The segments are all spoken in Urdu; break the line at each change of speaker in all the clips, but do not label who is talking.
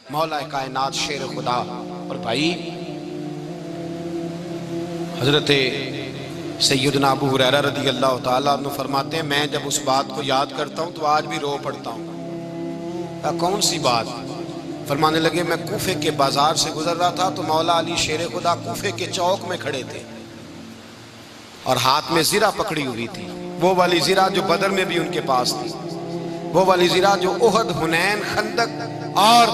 مولا کائنات شیر خدا۔ اور بھائی حضرت سیدنا ابو ہریرہ رضی اللہ تعالیٰ عنہ فرماتے ہیں میں جب اس بات کو یاد کرتا ہوں تو آج بھی رو پڑتا ہوں۔ کون سی بات؟ فرمانے لگے میں کوفے کے بازار سے گزر رہا تھا تو مولا علی شیر خدا کوفے کے چوک میں کھڑے تھے اور ہاتھ میں زرہ پکڑی ہوئی تھی، وہ والی زرہ جو بدر میں بھی ان کے پاس تھی، وہ والی زرہ جو احد، حنین، خندق اور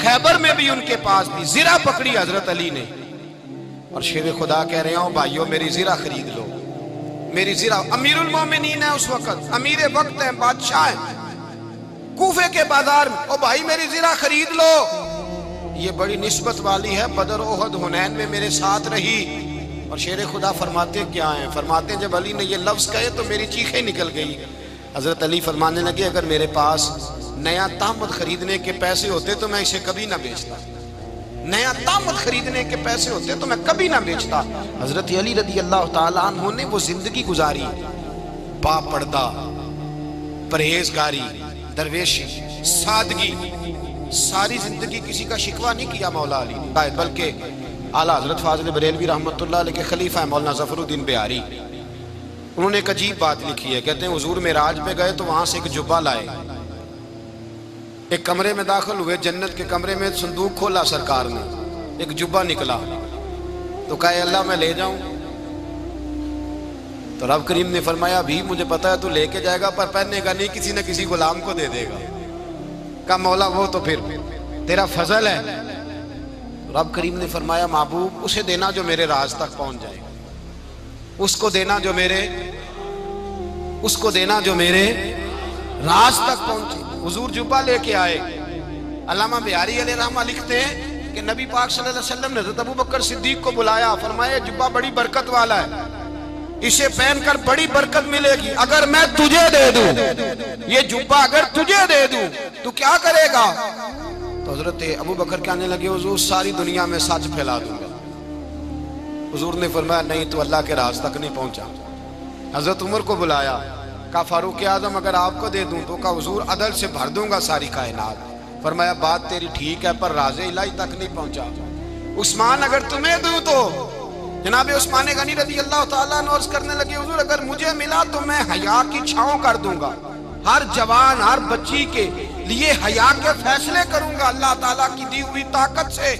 خیبر میں بھی ان کے پاس تھی۔ زرہ پکڑی حضرت علی نے اور شیر خدا کہہ رہے ہوں بھائیو میری زرہ خرید لو، میری زرہ۔ امیر المومنین ہے اس وقت، امیر وقت ہے، بادشاہ ہے کوفے کے بازار میں، او بھائی میری زرہ خرید لو، یہ بڑی نسبت والی ہے، بدر، احد، حنین میں میرے ساتھ رہی۔ اور شیر خدا فرماتے کیا ہیں؟ فرماتے ہیں جب علی نے یہ لفظ کہے تو میری چیخیں نکل گئی۔ حضرت علی فرمانے لگے اگر میرے پاس نیا طامت خریدنے کے پیسے ہوتے تو میں اسے کبھی نہ بیچتا، نیا طامت خریدنے کے پیسے ہوتے تو میں کبھی نہ بیچتا۔ حضرت علی رضی اللہ تعالیٰ عنہ نے وہ زندگی گزاری، با پردہ، پرہیزگاری، درویشی، سادگی، ساری زندگی کسی کا شکوہ نہیں کیا مولا علی نے، بلکہ اعلیٰ حضرت فاضل بریلوی رحمۃ اللہ علیہ کے خلیفہ مولانا ظفر الدین بہاری، انہوں نے ایک عجیب بات لکھی ہے، کہتے ہیں حضور معراج پہ گئے تو وہاں سے ایک جبہ لائے، ایک کمرے میں داخل ہوئے، جنت کے کمرے میں صندوق کھولا سرکار نے، ایک جبہ نکلا تو کہا اے اللہ میں لے جاؤں؟ تو رب کریم نے فرمایا بھی مجھے پتا ہے تو لے کے جائے گا پر پہننے گا نہیں، کسی نہ کسی غلام کو دے دے گا۔ کہا مولا وہ تو پھر تیرا فضل ہے۔ رب کریم نے فرمایا محبوب اسے دینا جو میرے راز تک پہنچ جائے، اس کو دینا جو میرے راز تک پہنچے۔ حضور جبہ لے کے آئے۔ علامہ بہاری علیہ رحمہ لکھتے ہیں کہ نبی پاک صلی اللہ علیہ وسلم نے حضرت ابوبکر صدیق کو بلایا، فرمایا جبہ بڑی برکت والا ہے، اسے پہن کر بڑی برکت ملے گی، اگر میں تجھے دے دوں یہ جبہ، اگر تجھے دے دوں تو کیا کرے گا؟ تو حضرت ابوبکر کہنے لگے حضور ساری دنیا میں سچ پھیلا دوں گا۔ حضور نے فرمایا نہیں تو اللہ کے راز تک نہیں پہنچا۔ حضرت عمر کو بلایا، کہا فاروق اعظم اگر آپ کو دے دوں تو کہا حضور عدل سے بھر دوں گا ساری کائنات۔ فرمایا بات تیری ٹھیک ہے پر راز الہی تک نہیں پہنچا۔ عثمان اگر تمہیں دوں تو جناب عثمان غنی رضی اللہ تعالیٰ عنہ عرض کرنے لگے حضور اگر مجھے ملا تو میں حیا کی چھاؤں کر دوں گا، ہر جوان ہر بچی کے لیے حیا کے فیصلے کروں گا اللہ تعالیٰ کی دی ہوئی طاقت سے۔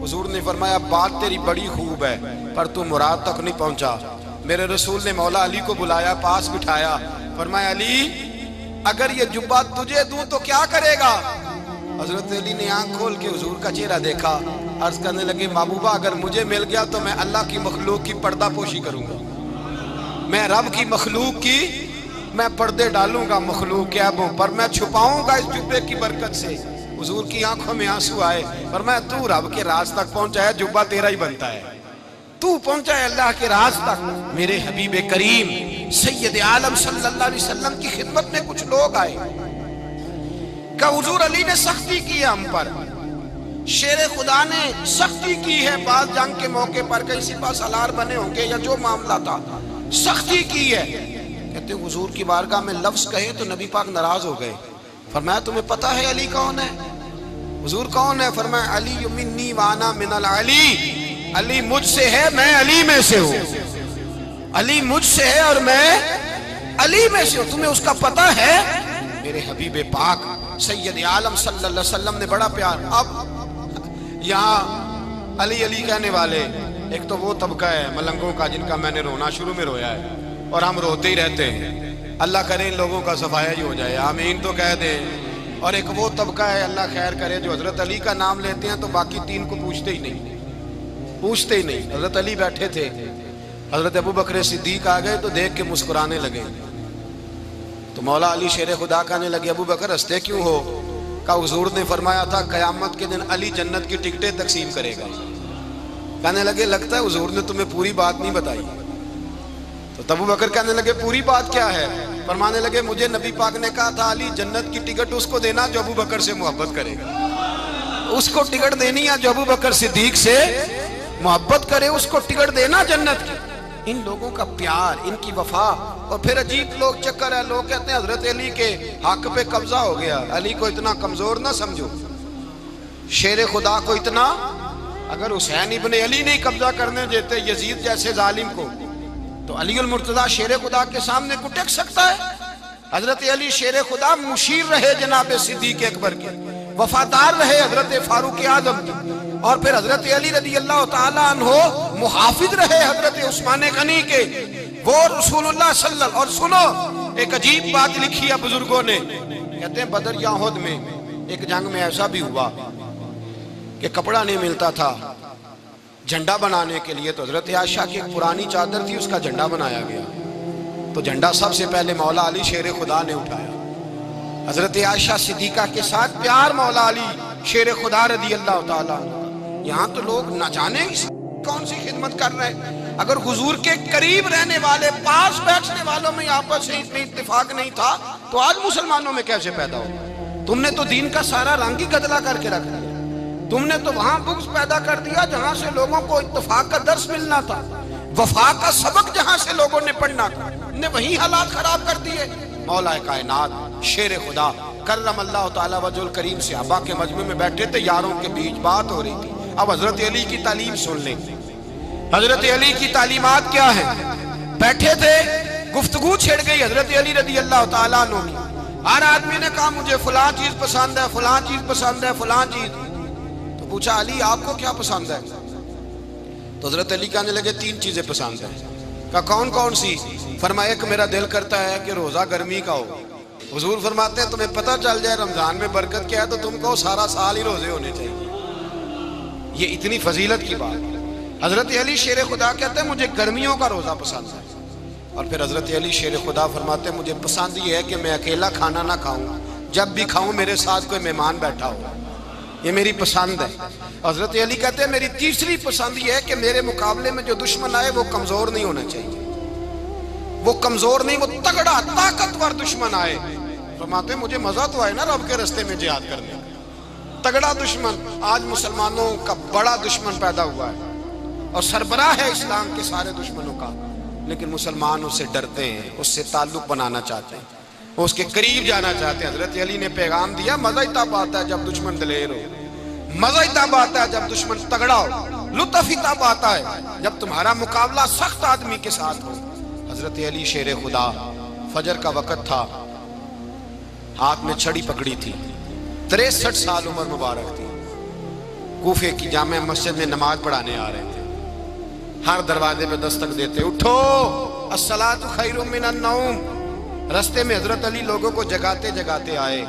حضور نے فرمایا بات تیری بڑی خوب ہے پر تو مراد تک نہیں پہنچا۔ میرے رسول نے مولا علی کو بلایا، پاس بٹھایا، فرمایا علی اگر یہ جبہ تجھے دوں تو کیا کرے گا؟ حضرت علی نے آنکھ کھول کے حضور کا چہرہ دیکھا، عرض کرنے لگے محبوبہ اگر مجھے مل گیا تو میں اللہ کی مخلوق کی پردہ پوشی کروں گا، میں رب کی مخلوق کی میں پردے ڈالوں گا مخلوق کے عیبوں پر، میں چھپاؤں گا اس جبے کی برکت سے۔ حضور کی آنکھوں میں آنسو آئے، فرمایا تو رب کے راز تک پہنچا ہے، جبہ تیرا ہی بنتا ہے، تو پہنچا ہے اللہ کے راز تک۔ میرے حبیب کریم سید عالم صلی اللہ علیہ وسلم کی خدمت میں کچھ لوگ آئے کہ حضور علی نے سختی کی ہے ہم پر، شیر خدا نے سختی کی ہے، بعض جنگ کے موقع پر کئی سپہ سالار بنے ہوں گے یا جو معاملہ تھا سختی کی ہے۔ کہتے ہیں حضور کی بارگاہ میں لفظ کہے تو نبی پاک ناراض ہو گئے۔ فرمایا تمہیں پتہ ہے علی کون ہے؟ حضور کون ہے؟ فرمایا علی منی وانا من العلی، علی مجھ سے ہے میں علی میں سے ہوں، علی مجھ سے ہے اور میں علی میں سے ہوں، تمہیں اس کا پتہ ہے؟ میرے حبیب پاک سید عالم صلی اللہ علیہ وسلم نے بڑا پیار۔ اب یہاں علی علی کہنے والے ایک تو وہ طبقہ ہے ملنگوں کا جن کا میں نے رونا شروع میں رویا ہے اور ہم روتے ہی رہتے ہیں، اللہ کرے ان لوگوں کا صفایا ہی ہو جائے، آمین تو کہہ دیں۔ اور ایک وہ طبقہ ہے اللہ خیر کرے جو حضرت علی کا نام لیتے ہیں تو باقی تین کو پوچھتے ہی نہیں۔ حضرت علی بیٹھے تھے، حضرت ابوبکر صدیق آ گئے تو دیکھ کے مسکرانے لگے، تو مولا علی شیر خدا کہنے لگے ابوبکر ہنستے کیوں ہو؟ کہ حضور نے فرمایا تھا قیامت کے دن علی جنت کی ٹکٹیں تقسیم کرے گا۔ کہنے لگے لگتا ہے حضور نے تمہیں پوری بات نہیں بتائی۔ تو ابوبکر کہنے لگے پوری بات کیا ہے؟ فرمانے لگے مجھے نبی پاک نے کہا تھا علی جنت کی ٹکٹ اس کو دینا جو ابوبکر سے محبت کرے گا، اس کو ٹکٹ دینی ہے جو ابوبکر صدیق سے محبت کرے، اس کو ٹکٹ دینا جنت کی۔ ان لوگوں کا پیار، ان کی وفا۔ اور پھر عجیب لوگ چکر ہے، لوگ کہتے ہیں حضرت علی کے حق پہ قبضہ ہو گیا، علی کو اتنا کمزور نہ سمجھو، شیر خدا کو اتنا، اگر حسین ابن علی نہیں قبضہ کرنے دیتے یزید جیسے ظالم کو، تو علی المرتضیٰ شیر خدا کے سامنے کو ٹک سکتا ہے؟ حضرت علی شیر خدا مشیر رہے جناب صدیق اکبر کے، وفادار رہے حضرت فاروق اعظم کے، اور پھر حضرت علی رضی اللہ تعالیٰ عنہ محافظ رہے حضرت عثمان غنی کے، وہ رسول اللہ صلی اللہ علیہ وسلم۔ اور سنو ایک عجیب بات لکھی ہے بزرگوں نے، کہتے ہیں بدر یا احد میں ایک جنگ میں ایسا بھی ہوا کہ کپڑا نہیں ملتا تھا جھنڈا بنانے کے لیے، تو حضرت عائشہ کی ایک پرانی چادر تھی، اس کا جھنڈا بنایا گیا، تو جھنڈا سب سے پہلے مولا علی شیر خدا نے اٹھایا۔ حضرت عائشہ صدیقہ کے ساتھ پیار مولا علی شیر خدا رضی اللہ تعالیٰ۔ یہاں تو لوگ نہ جانے کون سی خدمت کر رہے ہیں۔ اگر حضور کے قریب رہنے والے، پاس بیٹھنے والوں میں آپس سے اتنی اتفاق نہیں تھا تو آج مسلمانوں میں کیسے پیدا ہو؟ تم نے تو دین کا سارا رنگ ہی گدلا کر کے رکھ دیا۔ تم نے تو وہاں بغض پیدا کر دیا جہاں سے لوگوں کو اتفاق کا درس ملنا تھا، وفا کا سبق جہاں سے لوگوں نے پڑھنا تھا، نے وہی حالات خراب کر دیے۔ مولا کائنات شیر خدا کرم اللہ تعالیٰ وجہ الکریم صحابہ کے مجمع میں بیٹھے تھے، یاروں کے بیچ بات ہو رہی تھی۔ اب حضرت علی کی تعلیم سن لیں، حضرت علی کی تعلیمات کیا ہیں۔ بیٹھے تھے، گفتگو چھڑ گئی حضرت علی رضی اللہ تعالیٰ عنہ کی۔ ہر آدمی نے کہا مجھے فلاں چیز پسند ہے، فلاں چیز پسند ہے، فلاں چیز۔ تو پوچھا علی آپ کو کیا پسند ہے؟ تو حضرت علی کہنے لگے 3 چیزیں پسند ہیں۔ کہا کون کون سی؟ فرمایا ایک میرا دل کرتا ہے کہ روزہ گرمی کا ہو۔ حضور فرماتے ہیں تمہیں پتہ چل جائے رمضان میں برکت کیا ہے تو تم کو سارا سال ہی روزے ہونے چاہیے۔ یہ اتنی فضیلت کی بات۔ حضرت علی شیر خدا کہتے ہیں مجھے گرمیوں کا روزہ پسند ہے۔ اور پھر حضرت علی شیر خدا فرماتے ہیں مجھے پسند یہ ہے کہ میں اکیلا کھانا نہ کھاؤں، جب بھی کھاؤں میرے ساتھ کوئی مہمان بیٹھا ہو، یہ میری پسند ہے۔ حضرت علی کہتے ہیں میری تیسری پسند یہ ہے کہ میرے مقابلے میں جو دشمن آئے وہ کمزور نہیں ہونا چاہیے، وہ کمزور نہیں، وہ تگڑا طاقتور دشمن آئے۔ فرماتے ہیں مجھے مزہ تو آئے نا رب کے رستے میں جہاد کرنے، تگڑا دشمن۔ آج مسلمانوں کا بڑا دشمن پیدا ہوا ہے اور سربراہ ہے اسلام کے سارے دشمنوں کا، لیکن مسلمان اس سے ڈرتے ہیں، اس سے تعلق بنانا چاہتے ہیں، اس کے قریب جانا چاہتے ہیں۔ حضرت علی نے پیغام دیا مزہ ہی تب آتا ہے جب دشمن دلیر ہو، مزہ ہی تب آتا ہے جب دشمن تگڑا ہو، لطف ہی تب آتا ہے جب تمہارا مقابلہ سخت آدمی کے ساتھ ہو۔ حضرت علی شیر خدا، فجر کا وقت تھا، ہاتھ میں چھڑی پکڑی تھی، 63 سال عمر مبارک تھی، کوفے کی جامع مسجد میں نماز پڑھانے آ رہے تھے۔ ہر دروازے پہ دستک دیتے اٹھو الصلاۃ خیر من النوم۔ رستے میں حضرت علی لوگوں کو جگاتے جگاتے آئے۔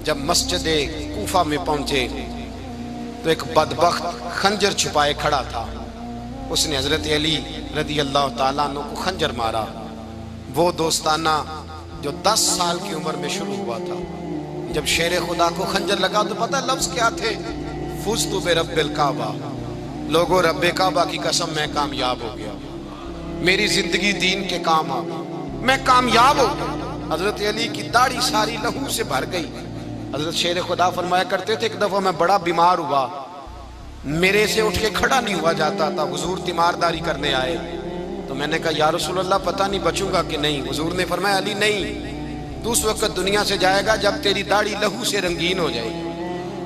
جب مسجد کوفہ میں پہنچے تو ایک بدبخت خنجر چھپائے کھڑا تھا، اس نے حضرت علی رضی اللہ تعالیٰ عنہ کو خنجر مارا۔ وہ دوستانہ جو 10 سال کی عمر میں شروع ہوا تھا، جب شیر خدا کو خنجر لگا تو پتہ لفظ کیا تھے؟ فزت برب الکعبہ، لوگوں رب کعبہ کی قسم میں کامیاب ہو گیا، میری زندگی دین کے کام آ گئی، میں کامیاب ہو گیا۔ حضرت علی کی داڑھی ساری لہو سے بھر گئی۔ حضرت شیر خدا فرمایا کرتے تھے ایک دفعہ میں بڑا بیمار ہوا، میرے سے اٹھ کے کھڑا نہیں ہوا جاتا تھا، حضور تیمارداری کرنے آئے تو میں نے کہا یا رسول اللہ پتہ نہیں بچوں گا کہ نہیں۔ حضور نے فرمایا علی نہیں، تو اس وقت دنیا سے جائے گا جب تیری داڑھی لہو سے رنگین ہو جائے گی۔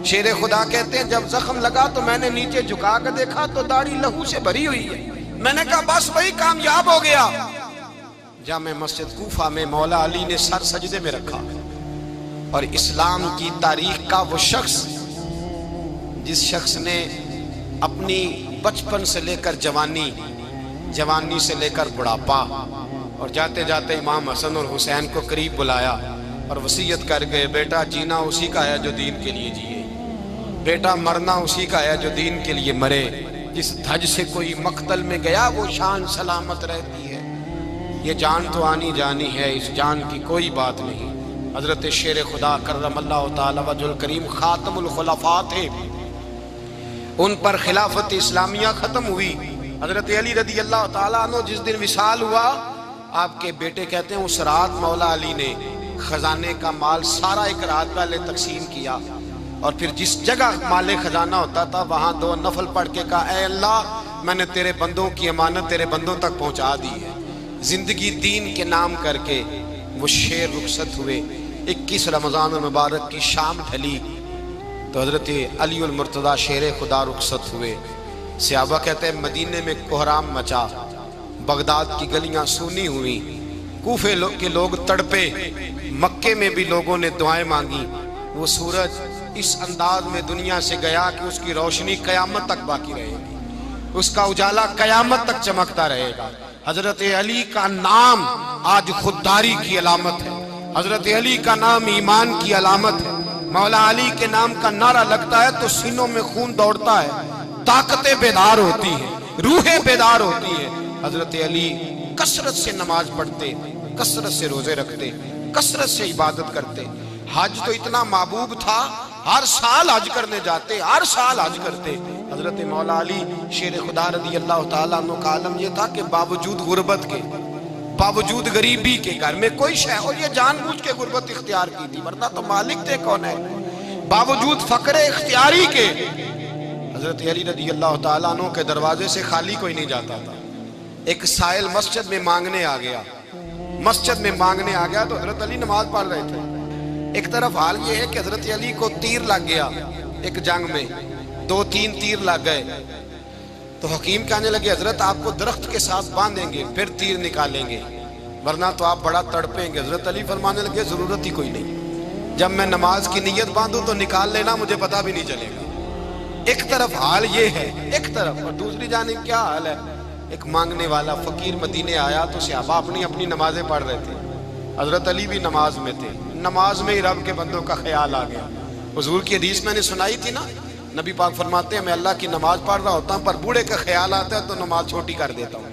شیر خدا کہتے ہیں جب زخم لگا تو میں نے نیچے جھکا کے دیکھا تو داڑھی لہو سے بھری ہوئی ہے، میں نے کہا بس وہی کامیاب ہو گیا۔ جامع مسجد کوفہ میں مولا علی نے سر سجدے میں رکھا، اور اسلام کی تاریخ کا وہ شخص جس شخص نے اپنی بچپن سے لے کر جوانی، جوانی سے لے کر بڑھاپا، اور جاتے جاتے امام حسن اور حسین کو قریب بلایا اور وصیت کر گئے بیٹا جینا اسی کا ہے جو دین کے لیے جیے، بیٹا مرنا اسی کا ہے جو دین کے لیے مرے، جس دھج سے کوئی مقتل میں گیا وہ شان سلامت رہتی ہے، یہ جان تو آنی جانی ہے، اس جان کی کوئی بات نہیں۔ حضرت شیر خدا کرم اللہ تعالی وجہ الکریم خاتم الخلفاء تھے، ان پر خلافت اسلامیہ ختم ہوئی۔ حضرت علی رضی اللہ تعالیٰ عنہ جس دن وصال ہوا، آپ کے بیٹے کہتے ہیں اس رات مولا علی نے خزانے کا مال سارا ایک رات پہلے تقسیم کیا، اور پھر جس جگہ مال خزانہ ہوتا تھا وہاں 2 نفل پڑھ کے کہا اے اللہ میں نے تیرے بندوں کی امانت تیرے بندوں تک پہنچا دی ہے۔ زندگی دین کے نام کر کے وہ شیر رخصت ہوئے۔ 21 رمضان المبارک کی شام ڈھلی، تو حضرت علی المرتضیٰ شیر خدا رخصت ہوئے. صحابہ کہتے ہیں مدینے میں کوہرام مچا، بغداد کی گلیاں سونی ہوئی، کوفے کے لوگ تڑپے، مکے میں بھی لوگوں نے دعائیں مانگی. وہ سورج اس انداز میں دنیا سے گیا کہ اس کی روشنی قیامت تک باقی رہے گی، اس کا اجالا قیامت تک چمکتا رہے گا. حضرت علی کا نام آج خودداری کی علامت ہے، حضرت علی کا نام ایمان کی علامت ہے. مولا علی کے نام کا نعرہ لگتا ہے تو سینوں میں خون دوڑتا ہے، طاقتیں بیدار ہوتی ہیں، روحیں بیدار ہوتی ہیں. حضرت علی کثرت سے نماز پڑھتے، کثرت سے روزے رکھتے، کثرت سے عبادت کرتے. حج تو اتنا محبوب تھا، ہر سال حج کرنے جاتے، ہر سال حج کرتے. حضرت مولا علی شیر خدا رضی اللہ تعالیٰ عنہ کا عالم یہ تھا کہ باوجود غربت کے، باوجود غریبی کے، گھر میں کوئی شے، اور یہ جان بوجھ کے غربت اختیار کی تھی ورنہ تو مالک تھے کون ہے، باوجود فقر اختیاری کے حضرت علی رضی اللہ تعالیٰ عنہ کے دروازے سے خالی کوئی نہیں جاتا تھا. ایک سائل مسجد میں مانگنے آ گیا، مسجد میں مانگنے آ گیا تو حضرت علی نماز پڑھ رہے تھے. ایک طرف حال یہ ہے کہ حضرت علی کو تیر لگ گیا ایک جنگ میں، 2-3 تیر لگ گئے. تو حکیم کہنے لگے حضرت آپ کو درخت کے ساتھ باندھیں گے پھر تیر نکالیں گے ورنہ تو آپ بڑا تڑپیں گے. حضرت علی فرمانے لگے ضرورت ہی کوئی نہیں، جب میں نماز کی نیت باندھوں تو نکال لینا، مجھے پتہ بھی نہیں چلے گا. ایک طرف حال یہ ہے، ایک طرف، اور دوسری جانب کیا حال ہے. ایک مانگنے والا فقیر مدینے آیا تو صحابہ اپنی اپنی نمازیں پڑھ رہے تھے، حضرت علی بھی نماز میں تھے. نماز میں ہی رب کے بندوں کا خیال آ گیا. حضور کی حدیث میں نے سنائی تھی نا، نبی پاک فرماتے ہیں میں اللہ کی نماز پڑھ رہا ہوتا ہوں پر بوڑھے کا خیال آتا ہے تو نماز چھوٹی کر دیتا ہوں،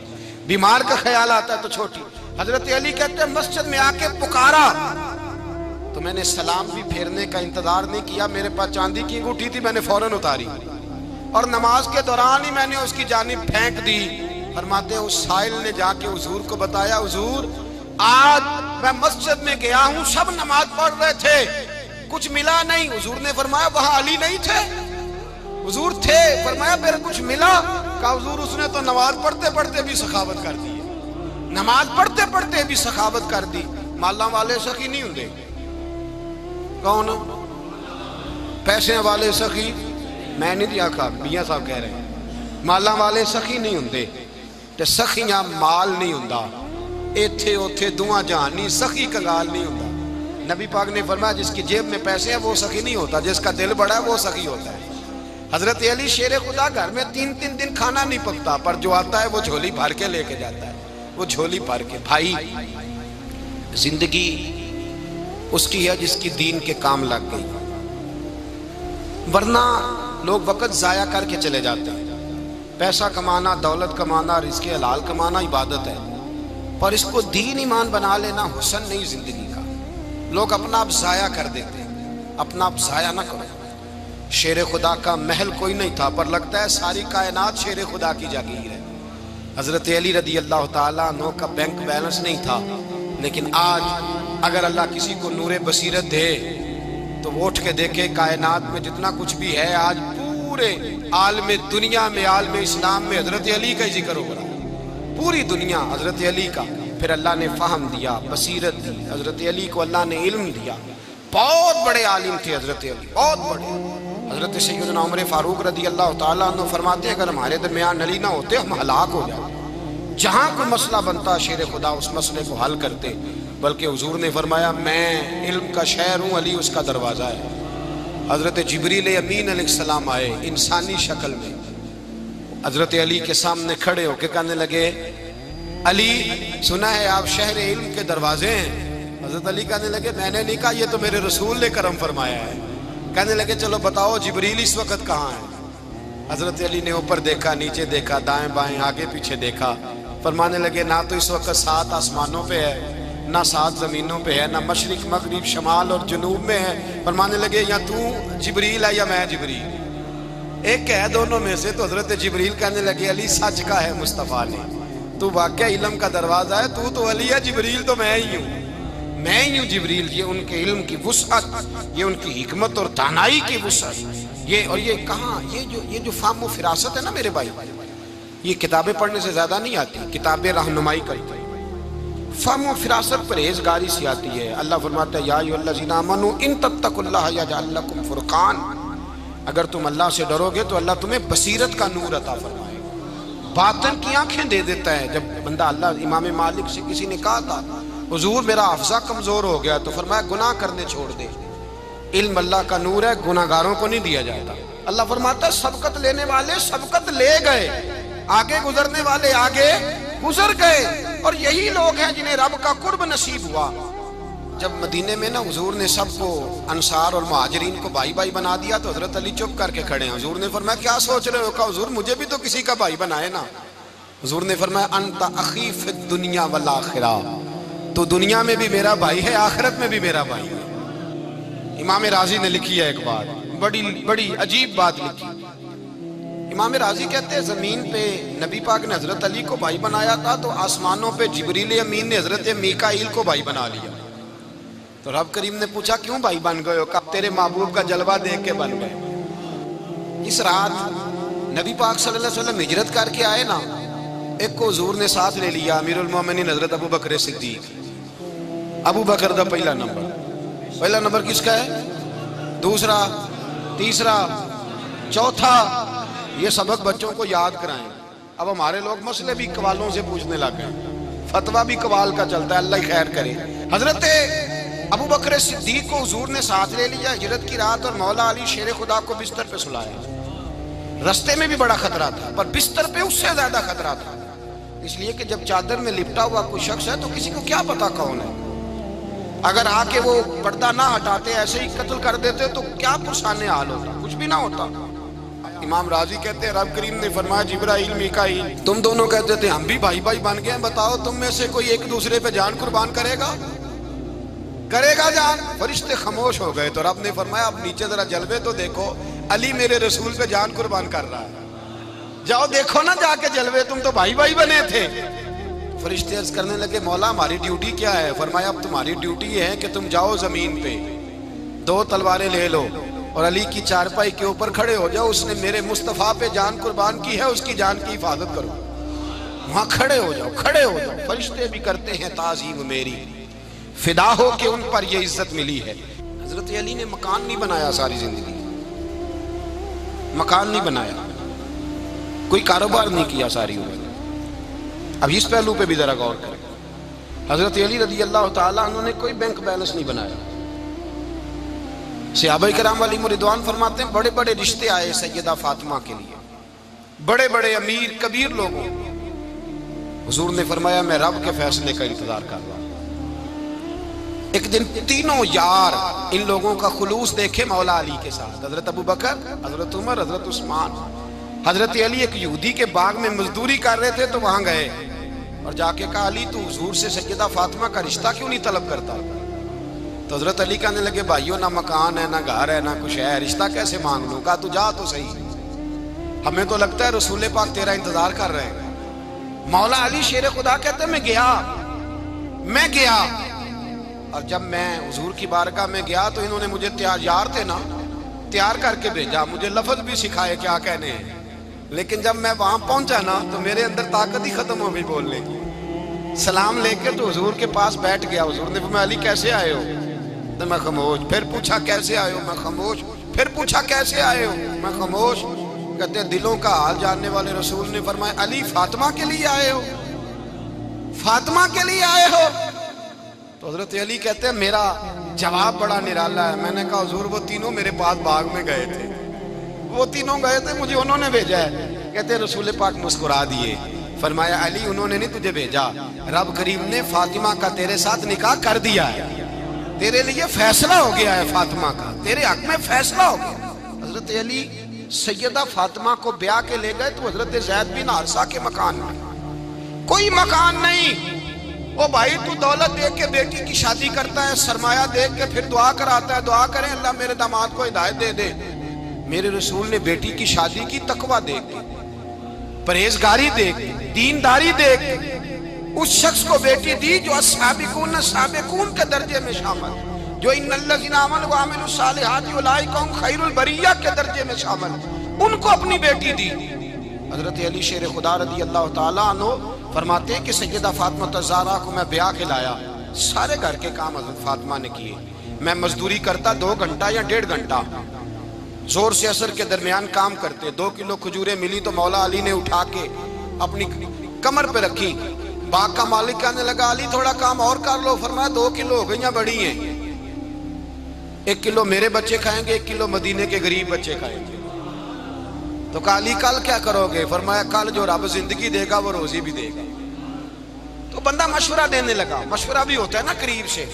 بیمار کا خیال آتا ہے تو چھوٹی. حضرت علی کہتے ہیں مسجد میں آ کے پکارا تو میں نے سلام بھی پھیرنے کا انتظار نہیں کیا، میرے پاس چاندی کی انگوٹھی تھی، میں نے فوراً اتاری اور نماز کے دوران ہی میں نے اس کی جانب پھینک دی. فرماتے ہیں اس سائل نے جا کے حضور کو بتایا، حضور آج میں مسجد میں گیا ہوں، سب نماز پڑھ رہے تھے، کچھ ملا نہیں. حضور نے فرمایا وہاں علی نہیں تھے؟ حضور تھے. فرمایا پھر کچھ ملا؟ کہا حضور اس نے تو نماز پڑھتے پڑھتے بھی سخاوت کر دی، نماز پڑھتے پڑھتے بھی سخاوت کر دی. مالاں والے سخی نہیں ہوندے، کون پیسے والے سخی؟ میں نہیں دیا کہا، میاں صاحب کہہ رہے ہیں مالاں والے سخی نہیں ہوندے. تے سخیاں مال نہیں ہوندا، ایتھے اوتھے دعا جہانی سخی کنگال نہیں ہوندا. نبی پاک نے فرمایا جس کی جیب میں پیسے ہیں وہ سخی نہیں ہوتا، جس کا دل بڑا ہے وہ سخی ہوتا ہے. حضرت علی شیر خدا گھر میں 3 دن کھانا نہیں پکتا پر جو آتا ہے وہ جھولی بھر کے لے کے جاتا ہے، وہ جھولی بھر کے. بھائی زندگی اس کی ہے جس کی دین کے کام لگ گئی، ورنہ لوگ وقت ضائع کر کے چلے جاتے ہیں. پیسہ کمانا، دولت کمانا، رزق حلال کمانا عبادت ہے، پر اس کو دین ایمان بنا لینا حسن نہیں زندگی کا. لوگ اپنا آپ ضائع کر دیتے ہیں، اپنا آپ ضائع نہ کرو. شیر خدا کا محل کوئی نہیں تھا پر لگتا ہے ساری کائنات شیر خدا کی جاگیر ہے. حضرت علی رضی اللہ تعالیٰ عنہ کا بینک بیلنس نہیں تھا، لیکن آج اگر اللہ کسی کو نور بصیرت دے تو وہ اٹھ کے دیکھے کائنات میں جتنا کچھ بھی ہے آج پورے عالم دنیا میں، عالم اسلام میں حضرت علی کا ہی ذکر ہو رہا ہے، پوری دنیا حضرت علی کا. پھر اللہ نے فہم دیا، بصیرت دی، حضرت علی کو اللہ نے علم دیا. بہت بڑے عالم تھے حضرت علی، بہت بڑے. حضرت سیدنا عمر فاروق رضی اللہ تعالیٰ عنہ فرماتے ہیں اگر ہمارے درمیان علی نہ ہوتے ہم ہلاک ہو جاتے. جہاں کوئی مسئلہ بنتا شیر خدا اس مسئلے کو حل کرتے، بلکہ حضور نے فرمایا میں علم کا شہر ہوں، علی اس کا دروازہ ہے. حضرت جبریل امین علیہ السلام آئے انسانی شکل میں، حضرت علی کے سامنے کھڑے ہو کے کہنے لگے علی سنا ہے آپ شہر علم کے دروازے ہیں. حضرت علی کہنے لگے میں نے نہیں کہا، یہ تو میرے رسول نے کرم فرمایا ہے. کہنے لگے چلو بتاؤ جبریل اس وقت کہاں ہے؟ حضرت علی نے اوپر دیکھا، نیچے دیکھا، دائیں بائیں آگے پیچھے دیکھا. فرمانے لگے نہ تو اس وقت 7 آسمانوں پہ ہے، نہ 7 زمینوں پہ ہے، نہ مشرق مغرب شمال اور جنوب میں ہے. فرمانے لگے یا تو جبریل ہے یا میں جبریل، ایک ہے دونوں میں سے. تو حضرت جبریل کہنے لگے علی سچ کا ہے مصطفیٰ نے، تو واقعہ علم کا دروازہ ہے، تو علی ہے، جبریل تو میں ہی ہوں، میں ہی ہوں جبریل. یہ ان کے علم کی وسعت، یہ ان کی حکمت اور دانائی کی وسعت. یہ اور یہ کہاں یہ جو فہم و فراست ہے نا میرے بھائی، یہ کتابیں پڑھنے سے زیادہ نہیں آتی، کتابیں رہنمائی کرتی. فہم و فراست پرہیزگاری سے آتی ہے. اللہ فرماتا ہے یا ایھا الذین آمنوا ان تتقوا اللہ یجعل لکم فرقان اگر تم اللہ سے ڈرو گے تو اللہ تمہیں بصیرت کا نور عطا فرمائے گا، باطن کی آنکھیں دے دیتا ہے۔ جب بندہ اللہ، امام مالک سے کسی نے کہا تھا حضور میرا حافظہ کمزور ہو گیا، تو فرمایا گناہ کرنے چھوڑ دے، علم اللہ کا نور ہے، گناہ گاروں کو نہیں دیا جاتا۔ اللہ فرماتا ہے سبقت لینے والے سبقت لے گئے، آگے گزرنے والے آگے گزر گئے، اور یہی لوگ ہیں جنہیں رب کا قرب نصیب ہوا۔ جب مدینے میں نا حضور نے سب کو انصار اور مہاجرین کو بھائی بھائی بنا دیا تو حضرت علی چپ کر کے کھڑے ہیں۔ حضور نے فرمایا کیا سوچ رہے ہو؟ کہا حضور مجھے بھی تو کسی کا بھائی بنائے نا۔ حضور نے فرمایا انت اخی فی الدنیا والآخرہ، تو دنیا میں بھی میرا بھائی ہے، آخرت میں بھی میرا بھائی ہے۔ امام راضی نے لکھی ہے ایک بات، بڑی عجیب بات لکھی۔ امام راضی کہتے ہیں زمین پہ نبی پاک نے حضرت علی کو بھائی بنایا تھا تو آسمانوں پہ جبریل امین نے حضرت میکائیل کو بھائی بنا لیا۔ تو رب کریم نے پوچھا کیوں بھائی بن گئے ہو؟ کہا تیرے محبوب کا جلوہ دیکھ کے بن گئے۔ اس رات نبی پاک صلی اللہ علیہ وسلم ہجرت کر کے آئے نا، ایک کو حضور نے ساتھ لے لیا، امیر المومنین حضرت ابو بکر صدیق۔ ابو بکر دا پہلا نمبر کس کا ہے؟ دوسرا، تیسرا، چوتھا۔ یہ سبق بچوں کو یاد کرائیں۔ اب ہمارے لوگ مسئلے بھی قوالوں سے پوچھنے لگ گئے، فتویٰ بھی قوال کا چلتا ہے، اللہ ہی خیر کرے۔ حضرت ابو بکر صدیق کو حضور نے ساتھ لے لیا ہجرت کی رات، اور مولا علی شیر خدا کو بستر پہ سلایا۔ رستے میں بھی بڑا خطرہ تھا، پر بستر پہ اس سے زیادہ خطرہ تھا، اس لیے کہ جب چادر میں لپٹا ہوا کوئی شخص ہے تو کسی کو کیا پتا کون ہے۔ اگر آ کے وہ پردہ نہ ہٹاتے ایسے ہی قتل کر دیتے تو کیا پرسان حال ہوتا، کچھ بھی نہ ہوتا۔ امام راضی کہتے ہیں رب کریم نے فرمایا جبرائیل میکائیل تم دونوں کہتے تھے ہم بھی بھائی بھائی بن گئے ہیں، بتاؤ تم میں سے کوئی ایک دوسرے پہ جان قربان کرے گا جان؟ فرشتے خاموش ہو گئے۔ تو رب نے فرمایا اب نیچے ذرا جلوے تو دیکھو، علی میرے رسول پہ جان قربان کر رہا ہے، جاؤ دیکھو نا جا کے جلوے، تم تو بھائی بھائی بنے تھے۔ فرشتے عرض کرنے لگے مولا ہماری ڈیوٹی کیا ہے؟ فرمایا اب تمہاری ڈیوٹی یہ ہے کہ تم جاؤ زمین پہ 2 تلواریں لے لو اور علی کی چارپائی کے اوپر کھڑے ہو جاؤ، اس نے میرے مصطفیٰ پہ جان قربان کی ہے، اس کی جان کی حفاظت کرو۔ وہاں کھڑے ہو جاؤ۔ فرشتے بھی کرتے ہیں تعظیم میری، فدا ہو کہ ان پر یہ عزت ملی ہے۔ حضرت علی نے مکان نہیں بنایا، ساری زندگی مکان نہیں بنایا، کوئی کاروبار نہیں کیا ساری عمر۔ اب اس پہلو پہ بھی ذرا غور کریں، حضرت علی رضی اللہ تعالیٰ عنہ نے کوئی بینک بیلنس نہیں بنایا۔ صحابہ کرام علیہم رضوان فرماتے ہیں بڑے بڑے رشتے آئے سیدہ فاطمہ کے لیے، بڑے بڑے امیر کبیر لوگوں، حضور نے فرمایا میں رب کے فیصلے کا انتظار کر رہا ہوں۔ ایک دن تینوں یار ان لوگوں کا خلوص دیکھے مولا علی کے ساتھ، حضرت ابو بکر، حضرت عمر، حضرت عثمان۔ حضرت علی ایک یہودی کے باغ میں مزدوری کر رہے تھے تو وہاں گئے اور جا کے کہا علی تو حضور سے سیدہ فاطمہ کا رشتہ کیوں نہیں طلب کرتا؟ تو حضرت علی کہنے لگے بھائیو نہ مکان ہے، نہ گھر ہے، نہ کچھ ہے، رشتہ کیسے مانگ لوں؟ کہا تو جا تو صحیح، ہمیں تو لگتا ہے رسول پاک تیرا انتظار کر رہے ہیں۔ مولا علی شیر خدا کہتے میں گیا اور جب میں حضور کی بارگاہ میں گیا تو انہوں نے مجھے تیار کر کے بھیجا، مجھے لفظ بھی سکھائے کیا کہنے ہیں، لیکن جب میں وہاں پہنچا نا تو میرے اندر طاقت ہی ختم ہو گئی بولنے کی۔ سلام لے کے تو حضور کے پاس بیٹھ گیا۔ حضور نے فرمایا علی کیسے آئے ہو؟ تو میں خاموش۔ پھر پوچھا کیسے آئے ہو؟ میں خاموش۔ پھر پوچھا کیسے آئے ہو؟ میں خاموش۔ کہتے ہیں دلوں کا حال جاننے والے رسول نے فرمایا علی فاطمہ کے لیے آئے ہو؟ فاطمہ کے لیے آئے ہو؟ تو حضرت علی کہتے ہیں میرا جواب بڑا نرالا ہے۔ میں نے کہا حضور وہ تینوں میرے پاس باغ میں گئے تھے، وہ تینوں گئے تھے، مجھے انہوں نے بھیجا ہے۔ کہتے ہیں رسول پاک مسکرا دیے، فرمایا علی انہوں نے نہیں تجھے بھیجا، رب کریم نے فاطمہ کا تیرے ساتھ نکاح کر دیا ہے، تیرے لیے فیصلہ ہو گیا ہے، فاطمہ کا تیرے حق میں فیصلہ ہو گیا۔ حضرت علی سیدہ فاطمہ کو بیاہ کے لے گئے تو حضرت زید بن حارثہ کے مکان میں کوئی مکان نہیں۔ او بھائی تو دولت دیکھ کے بیٹی کی شادی کرتا ہے، سرمایہ دیکھ کے پھر دعا کراتا ہے، دعا کریں اللہ میرے داماد کو ہدایت دے دے۔ میرے رسول نے بیٹی کی شادی کی تقوی دیکھ کے، پرہیزگاری دیکھ کے، دینداری دیکھ کے اس شخص کو بیٹی دی جو السابقون السابقون کے درجے میں شامل، جو ان الذین آمنوا وعملوا الصالحات اولئک هم خیر البریہ کے درجے میں شامل، ان کو اپنی بیٹی دی۔ حضرت علی شیر خدا رضی اللہ تعالیٰ عنہ فرماتے ہیں کہ سیدہ فاطمہ الزہرا کو میں بیاہ کے لایا، سارے گھر کے کام حضرت فاطمہ نے کیے، میں مزدوری کرتا 2 گھنٹہ یا 1.5 گھنٹہ، زور سے اثر کے درمیان کام کرتے. 2 کلو کھجوریں ملی تو مولا علی نے اٹھا کے اپنی کمر پہ رکھی. باغ کا مالک کہنے لگا علی تھوڑا کام اور کر لو. فرمایا 2 کلو ہو گئیں بڑی ہیں, 1 کلو میرے بچے کھائیں گے, 1 کلو مدینے کے غریب بچے کھائیں گے. تو کہا علی کل کیا کرو گے؟ فرمایا کل جو رب زندگی دے گا وہ روزی بھی دے گا. تو بندہ مشورہ دینے لگا. مشورہ بھی ہوتا ہے نا قریب سے,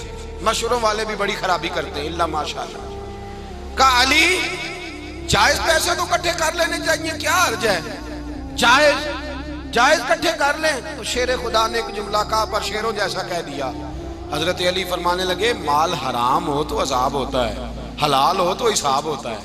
مشوروں والے بھی بڑی خرابی کرتے ہیں اللہ ماشاءاللہ. کہا علی جائز پیسے تو کٹھے کر لینے چاہیے, کیا حرج ہے, جائز کٹھے کر لیں. تو شیر خدا نے ایک جملہ کہا پر شیروں جیسا کہہ دیا. حضرت علی فرمانے لگے مال حرام ہو تو عذاب ہوتا ہے, حلال ہو تو حساب ہوتا ہے.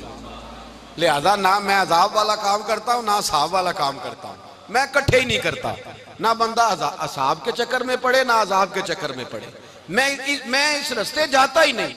لہذا نہ میں عذاب والا کام کرتا ہوں نہ حساب والا کام کرتا ہوں, میں کٹھے ہی نہیں کرتا. نہ بندہ حساب کے چکر میں پڑے نہ عذاب کے چکر میں پڑے. میں اس رستے جاتا ہی نہیں.